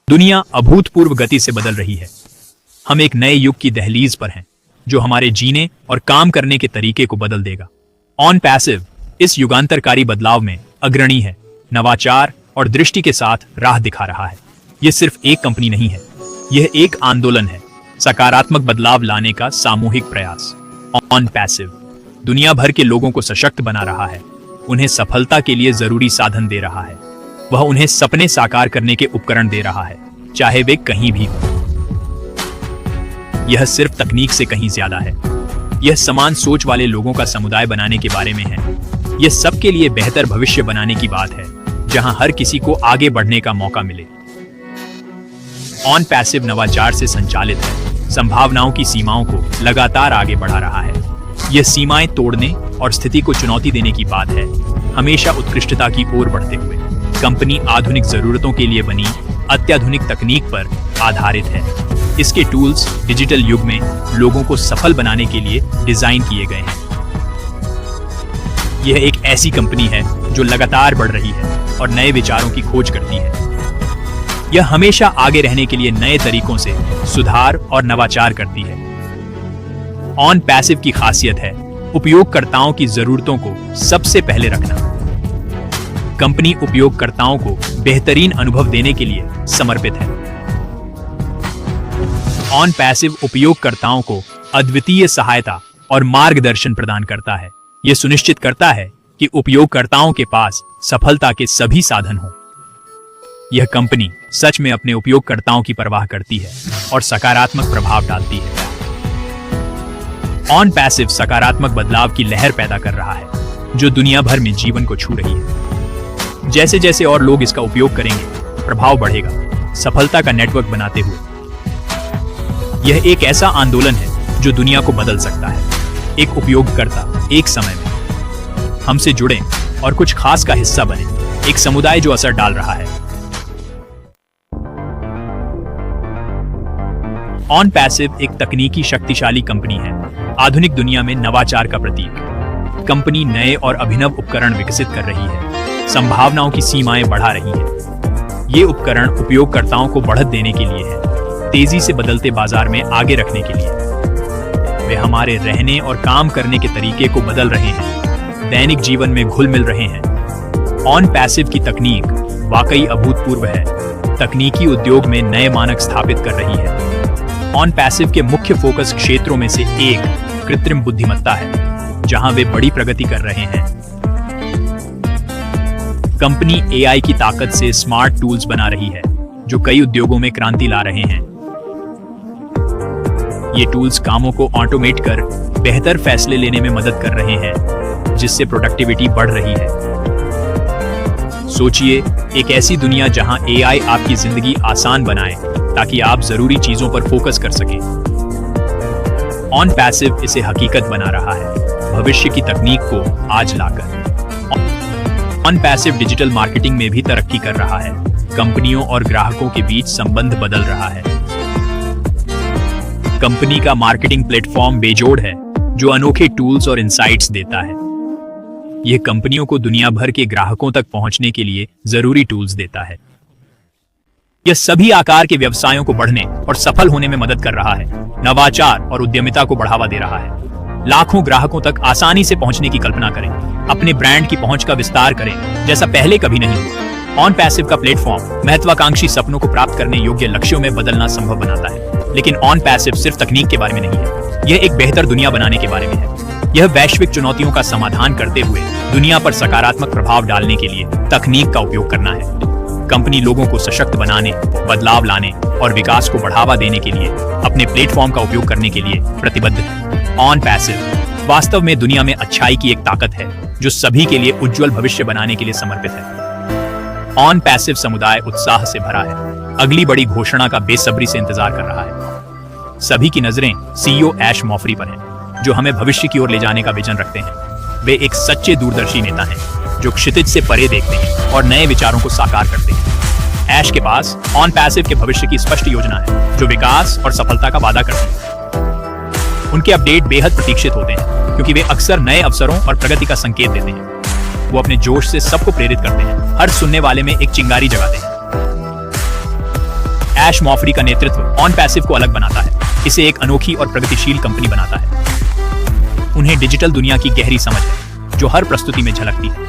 दुनिया अभूतपूर्व गति से बदल रही है। हम एक नए युग की दहलीज पर हैं, जो हमारे जीने और काम करने के तरीके को बदल देगा। ऑन पैसिव इस युगांतरकारी बदलाव में अग्रणी है, नवाचार और दृष्टि के साथ राह दिखा रहा है। यह सिर्फ एक कंपनी नहीं है, यह एक आंदोलन है, सकारात्मक बदलाव लाने का सामूहिक प्रयास। ऑन पैसिव दुनिया भर के लोगों को सशक्त बना रहा है, उन्हें सफलता के लिए जरूरी साधन दे रहा है। वह उन्हें सपने साकार करने के उपकरण दे रहा है, चाहे वे कहीं भी हो। यह सिर्फ तकनीक से कहीं ज्यादा है। यह समान सोच वाले लोगों का समुदाय बनाने के बारे में है। यह सबके लिए बेहतर भविष्य बनाने की बात है, जहां हर किसी को आगे बढ़ने का मौका मिले। ऑन पैसिव नवाचार से संचालित है, संभावनाओं की सीमाओं को लगातार आगे बढ़ा रहा है। यह सीमाएं तोड़ने और स्थिति को चुनौती देने की बात है, हमेशा उत्कृष्टता की ओर बढ़ते हुए। कंपनी आधुनिक जरूरतों के लिए बनी अत्याधुनिक तकनीक पर आधारित है। इसके टूल्स डिजिटल युग में लोगों को सफल बनाने के लिए डिजाइन किए गए हैं। यह एक ऐसी कंपनी है जो लगातार बढ़ रही है और नए विचारों की खोज करती है। यह हमेशा आगे रहने के लिए नए तरीकों से सुधार और नवाचार करती है। ऑन पैसिव की खासियत है उपयोगकर्ताओं की जरूरतों को सबसे पहले रखना। कंपनी उपयोगकर्ताओं को बेहतरीन अनुभव देने के लिए समर्पित है। ऑन पैसिव उपयोगकर्ताओं को अद्वितीय सहायता और मार्गदर्शन प्रदान करता है। यह सुनिश्चित करता है कि उपयोगकर्ताओं के पास सफलता के सभी साधन हों। यह कंपनी सच में अपने उपयोगकर्ताओं की परवाह करती है और सकारात्मक प्रभाव डालती है। ऑन पैसिव सकारात्मक बदलाव की लहर पैदा कर रहा है, जो दुनिया भर में जीवन को छू रही है। जैसे जैसे और लोग इसका उपयोग करेंगे, प्रभाव बढ़ेगा, सफलता का नेटवर्क बनाते हुए। यह एक ऐसा आंदोलन है जो दुनिया को बदल सकता है। एक उपयोगकर्ता एक समय में हमसे जुड़े और कुछ खास का हिस्सा बने, एक समुदाय जो असर डाल रहा है। ऑन पैसिव एक तकनीकी शक्तिशाली कंपनी है, आधुनिक दुनिया में नवाचार का प्रतीक। कंपनी नए और अभिनव उपकरण विकसित कर रही है, संभावनाओं की सीमाएं बढ़ा रही है। ये उपकरण उपयोगकर्ताओं को बढ़त देने के लिए है, तेजी से बदलते बाजार में आगे रखने के लिए। वे हमारे रहने और काम करने के तरीके को बदल रहे हैं, दैनिक जीवन में घुल मिल रहे हैं। ऑन पैसिव की तकनीक वाकई अभूतपूर्व है, तकनीकी उद्योग में नए मानक स्थापित कर रही है। ऑन पैसिव के मुख्य फोकस क्षेत्रों में से एक कृत्रिम बुद्धिमत्ता है, जहां वे बड़ी प्रगति कर रहे हैं। कंपनी एआई की ताकत से स्मार्ट टूल्स बना रही है, जो कई उद्योगों में क्रांति ला रहे हैं। ये टूल्स कामों को ऑटोमेट कर बेहतर फैसले लेने में मदद कर रहे हैं, जिससे प्रोडक्टिविटी बढ़ रही है। सोचिए, एक ऐसी दुनिया जहां एआई आपकी जिंदगी आसान बनाए ताकि आप जरूरी चीजों पर फोकस कर सकें। ऑन पैसिव इसे हकीकत बना रहा है, भविष्य की तकनीक को आज लाकर। ऑन पैसिव डिजिटल मार्केटिंग में भी तरक्की कर रहा है, कंपनियों और ग्राहकों के बीच संबंध बदल रहा है। कंपनी का मार्केटिंग प्लेटफॉर्म बेजोड़ है, जो अनोखे टूल्स और इंसाइट्स देता है। यह कंपनियों को दुनिया भर के ग्राहकों तक पहुंचने के लिए जरूरी टूल्स देता है। यह सभी आकार के व्यवसायों को बढ़ने और सफल होने में मदद कर रहा है, नवाचार और उद्यमिता को बढ़ावा दे रहा है। लाखों ग्राहकों तक आसानी से पहुंचने की कल्पना करें, अपने ब्रांड की पहुंच का विस्तार करें, जैसा पहले कभी नहीं हुआ। ऑन पैसिव का प्लेटफॉर्म महत्वाकांक्षी सपनों को प्राप्त करने योग्य लक्ष्यों में बदलना संभव बनाता है। लेकिन ऑन पैसिव सिर्फ तकनीक के बारे में नहीं है, यह एक बेहतर दुनिया बनाने के बारे में है। यह वैश्विक चुनौतियों का समाधान करते हुए दुनिया पर सकारात्मक प्रभाव डालने के लिए तकनीक का उपयोग करना है। कंपनी लोगों को सशक्त बनाने, बदलाव लाने और विकास को बढ़ावा देने के लिए अपने प्लेटफॉर्म का उपयोग करने के लिए प्रतिबद्ध है। ऑन पैसिव वास्तव में दुनिया में अच्छाई की एक ताकत है, जो सभी के लिए उज्जवल भविष्य बनाने के लिए समर्पित है। ऑन पैसिव समुदाय उत्साह से भरा है, अगली बड़ी घोषणा का बेसब्री से इंतजार कर रहा है। सभी की नजरें सीईओ ऐश मॉफरी पर हैं, जो हमें भविष्य की ओर ले जाने का विजन रखते हैं। वे एक सच्चे दूरदर्शी नेता हैं, जो क्षितिज से परे देखते हैं और नए विचारों को साकार करते हैं। ऐश के पास ऑन पैसिव के भविष्य की स्पष्ट योजना है, जो विकास और सफलता का वादा करती है। उनके अपडेट बेहद प्रतीक्षित होते हैं, क्योंकि वे अक्सर नए अवसरों और प्रगति का संकेत देते हैं। वो अपने जोश से सबको प्रेरित करते हैं, हर सुनने वाले में एक चिंगारी जगाते हैं। ऐश मॉफ्री का नेतृत्व ऑन पैसिव को अलग बनाता है, इसे एक अनोखी और प्रगतिशील कंपनी बनाता है। उन्हें डिजिटल दुनिया की गहरी समझ है जो हर प्रस्तुति में झलकती है।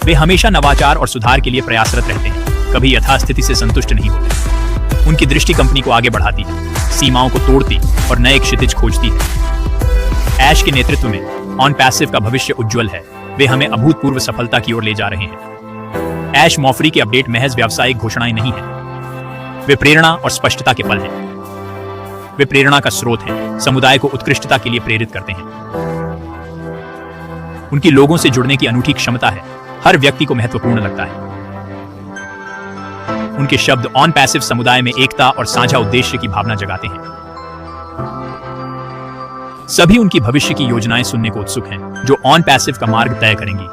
वे हमेशा नवाचार और सुधार के लिए प्रयासरत रहते हैं, कभी यथास्थिति से संतुष्ट नहीं होते। उनकी दृष्टि कंपनी को आगे बढ़ाती है, सीमाओं को तोड़ती और नए क्षितिज खोजती है। ऐश के नेतृत्व में ऑन पैसिव का भविष्य उज्जवल है। वे हमें अभूतपूर्व सफलता की ओर ले जा रहे हैं। ऐश मॉफ्री के अपडेट महज व्यावसायिक घोषणाएं नहीं हैं, वे प्रेरणा और स्पष्टता के पल हैं। वे प्रेरणा का स्रोत हैं, समुदाय को उत्कृष्टता के लिए प्रेरित करते हैं। उनकी लोगों से जुड़ने की अनूठी क्षमता है, हर व्यक्ति को महत्वपूर्ण लगता है। उनके शब्द ऑन पैसिव समुदाय में एकता और साझा उद्देश्य की भावना जगाते हैं। सभी उनकी भविष्य की योजनाएं सुनने को उत्सुक हैं, जो ऑन पैसिव का मार्ग तय करेंगी।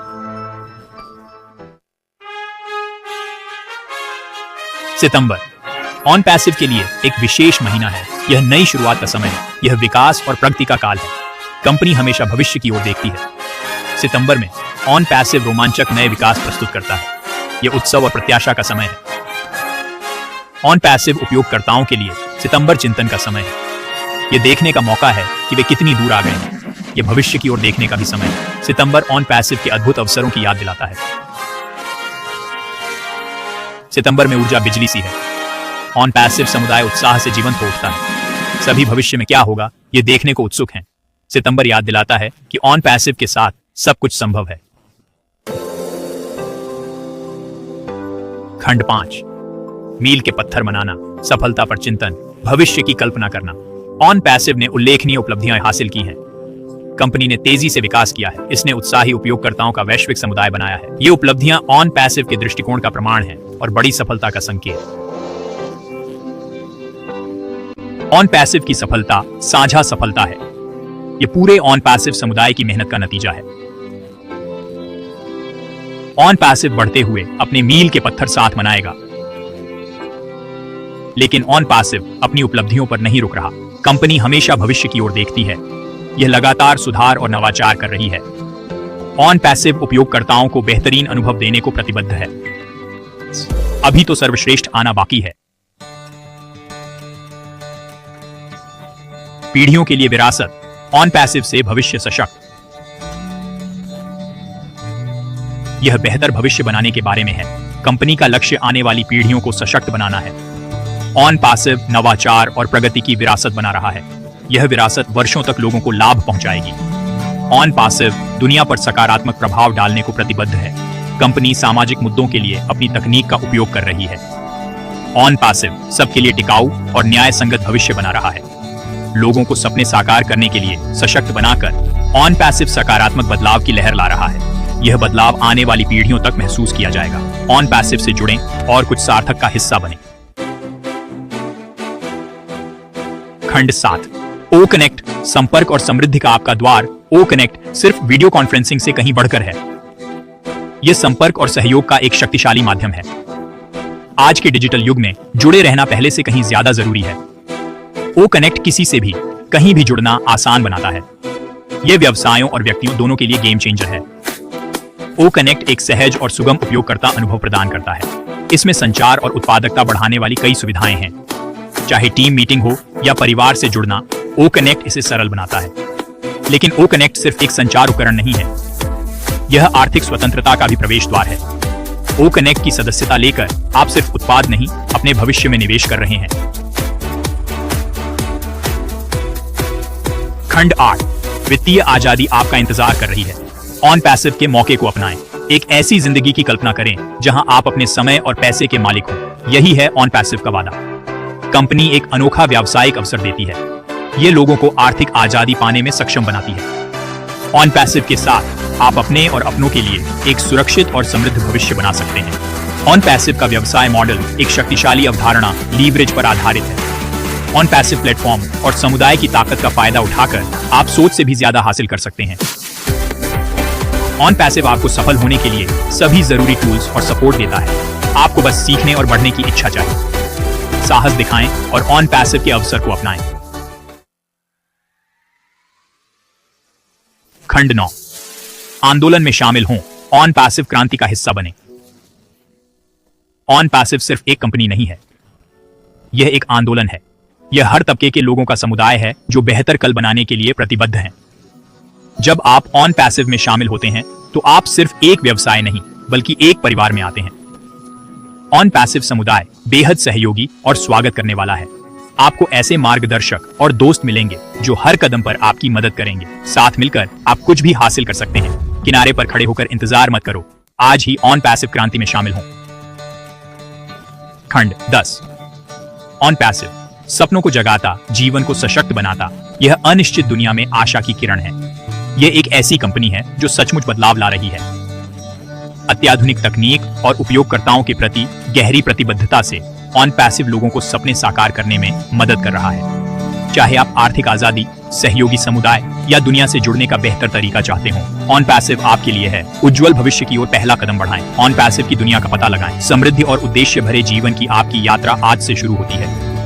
सितंबर ऑन पैसिव के लिए एक विशेष महीना है। यह नई शुरुआत का समय है, यह विकास और प्रगति का काल है। कंपनी हमेशा भविष्य की ओर देखती है। सितंबर में ऑन पैसिव रोमांचक नए विकास प्रस्तुत करता है। यह उत्सव और प्रत्याशा का समय है। ऑन पैसिव उपयोगकर्ताओं के लिए सितंबर चिंतन का समय है। यह देखने का मौका है कि वे कितनी दूर आ गए हैं। यह भविष्य की ओर देखने का भी समय है। सितंबर ऑन पैसिव के अद्भुत अवसरों की याद दिलाता है। सितंबर में ऊर्जा बिजली सी है। ऑन पैसिव समुदाय उत्साह से जीवंत हो उठता है। सभी भविष्य में क्या होगा यह देखने को उत्सुक हैं। सितंबर याद दिलाता है कि ऑन पैसिव के साथ सब कुछ संभव है। खंड 5 मील के पत्थर बनाना, सफलता पर चिंतन, भविष्य की कल्पना करना। ऑन पैसिव ने उल्लेखनीय उपलब्धियां हासिल की हैं। कंपनी ने तेजी से विकास किया है। इसने उत्साही उपयोगकर्ताओं का वैश्विक समुदाय बनाया है। ये उपलब्धियां ऑन पैसिव के दृष्टिकोण का प्रमाण है और बड़ी सफलता का संकेत। ऑन पैसिव की सफलता साझा सफलता है। यह पूरे ऑन पैसिव समुदाय की मेहनत का नतीजा है। ऑन पैसिव बढ़ते हुए अपने मील के पत्थर साथ मनाएगा। लेकिन ऑन पैसिव अपनी उपलब्धियों पर नहीं रुक रहा। कंपनी हमेशा भविष्य की ओर देखती है। यह लगातार सुधार और नवाचार कर रही है। ऑन पैसिव उपयोगकर्ताओं को बेहतरीन अनुभव देने को प्रतिबद्ध है। अभी तो सर्वश्रेष्ठ आना बाकी है। पीढ़ियों के लिए विरासत, ऑन पैसिव से भविष्य सशक्त। यह बेहतर भविष्य बनाने के बारे में है। कंपनी का लक्ष्य आने वाली पीढ़ियों को सशक्त बनाना है। ऑन पैसिव नवाचार और प्रगति की विरासत बना रहा है। यह विरासत वर्षों तक लोगों को लाभ पहुंचाएगी। ऑन पैसिव दुनिया पर सकारात्मक प्रभाव डालने को प्रतिबद्ध है। कंपनी सामाजिक मुद्दों के लिए अपनी तकनीक का उपयोग कर रही है। ऑन पैसिव सबके लिए टिकाऊ और न्याय संगत भविष्य बना रहा है। लोगों को सपने साकार करने के लिए सशक्त बनाकर ऑन पैसिव सकारात्मक बदलाव की लहर ला रहा है। यह बदलाव आने वाली पीढ़ियों तक महसूस किया जाएगा। ऑन पैसिव से जुड़ें और कुछ सार्थक का हिस्सा बने। खंड 7 ओ कनेक्ट, संपर्क और समृद्धि का आपका द्वार। ओ कनेक्ट सिर्फ वीडियो कॉन्फ्रेंसिंग से कहीं बढ़कर है। यह संपर्क और सहयोग का एक शक्तिशाली माध्यम है। आज के डिजिटल युग में जुड़े रहना पहले से कहीं ज्यादा जरूरी है। ओ कनेक्ट किसी से भी कहीं भी जुड़ना आसान बनाता है। यह व्यवसायों और व्यक्तियों दोनों के लिए गेम चेंजर है। ओ कनेक्ट एक सहज और सुगम उपयोगकर्ता अनुभव प्रदान करता है। इसमें संचार और उत्पादकता बढ़ाने वाली कई सुविधाएं हैं। चाहे टीम मीटिंग हो या परिवार से जुड़ना, ओ कनेक्ट इसे सरल बनाता है। लेकिन ओ कनेक्ट सिर्फ एक संचार उपकरण नहीं है, यह आर्थिक स्वतंत्रता का भी प्रवेश द्वार है। ओ कनेक्ट की सदस्यता लेकर आप सिर्फ उत्पाद नहीं, अपने भविष्य में निवेश कर रहे हैं। खंड 8 वित्तीय आजादी आपका इंतजार कर रही है। ऑन पैसिव के मौके को अपनाएं। एक ऐसी जिंदगी की कल्पना करें जहां आप अपने समय और पैसे के मालिक हो। यही है ऑन पैसिव का वादा। कंपनी एक अनोखा व्यावसायिक अवसर देती है। ये लोगों को आर्थिक आजादी पाने में सक्षम बनाती है। ऑन पैसिव के साथ आप अपने और अपनों के लिए एक सुरक्षित और समृद्ध भविष्य बना सकते हैं। ऑन पैसिव का व्यवसाय मॉडल एक शक्तिशाली अवधारणा लीवरेज पर आधारित है। ऑन पैसिव प्लेटफॉर्म और समुदाय की ताकत का फायदा उठाकर आप सोच से भी ज्यादा हासिल कर सकते हैं। ऑन पैसिव आपको सफल होने के लिए सभी जरूरी टूल्स और सपोर्ट देता है। आपको बस सीखने और बढ़ने की इच्छा चाहिए। साहस दिखाएं और ऑन पैसिव के अवसर को अपनाएं। खंड 9 आंदोलन में शामिल हों, ऑन पैसिव क्रांति का हिस्सा बने। ऑन पैसिव सिर्फ एक कंपनी नहीं है, यह एक आंदोलन है। यह हर तबके के लोगों का समुदाय है जो बेहतर कल बनाने के लिए प्रतिबद्ध हैं। जब आप ऑन पैसिव में शामिल होते हैं तो आप सिर्फ एक व्यवसाय नहीं बल्कि एक परिवार में आते हैं। ऑन पैसिव समुदाय बेहद सहयोगी और स्वागत करने वाला है। आपको ऐसे मार्गदर्शक और दोस्त मिलेंगे जो हर कदम पर आपकी मदद करेंगे। साथ मिलकर आप कुछ भी हासिल कर सकते हैं। किनारे पर खड़े होकर इंतजार मत करो, आज ही ऑन पैसिव क्रांति में शामिल हो। खंड 10। ऑन पैसिव सपनों को जगाता, जीवन को सशक्त बनाता, यह अनिश्चित दुनिया में आशा की किरण है। यह एक ऐसी कंपनी है जो सचमुच बदलाव ला रही है। अत्याधुनिक तकनीक और उपयोगकर्ताओं के प्रति गहरी प्रतिबद्धता से ऑन पैसिव लोगों को सपने साकार करने में मदद कर रहा है। चाहे आप आर्थिक आजादी, सहयोगी समुदाय या दुनिया से जुड़ने का बेहतर तरीका चाहते हो, ऑन पैसिव आपके लिए है। उज्जवल भविष्य की ओर पहला कदम बढ़ाएं। ऑन पैसिव की दुनिया का पता लगाएं। समृद्धि और उद्देश्य भरे जीवन की आपकी यात्रा आज से शुरू होती है।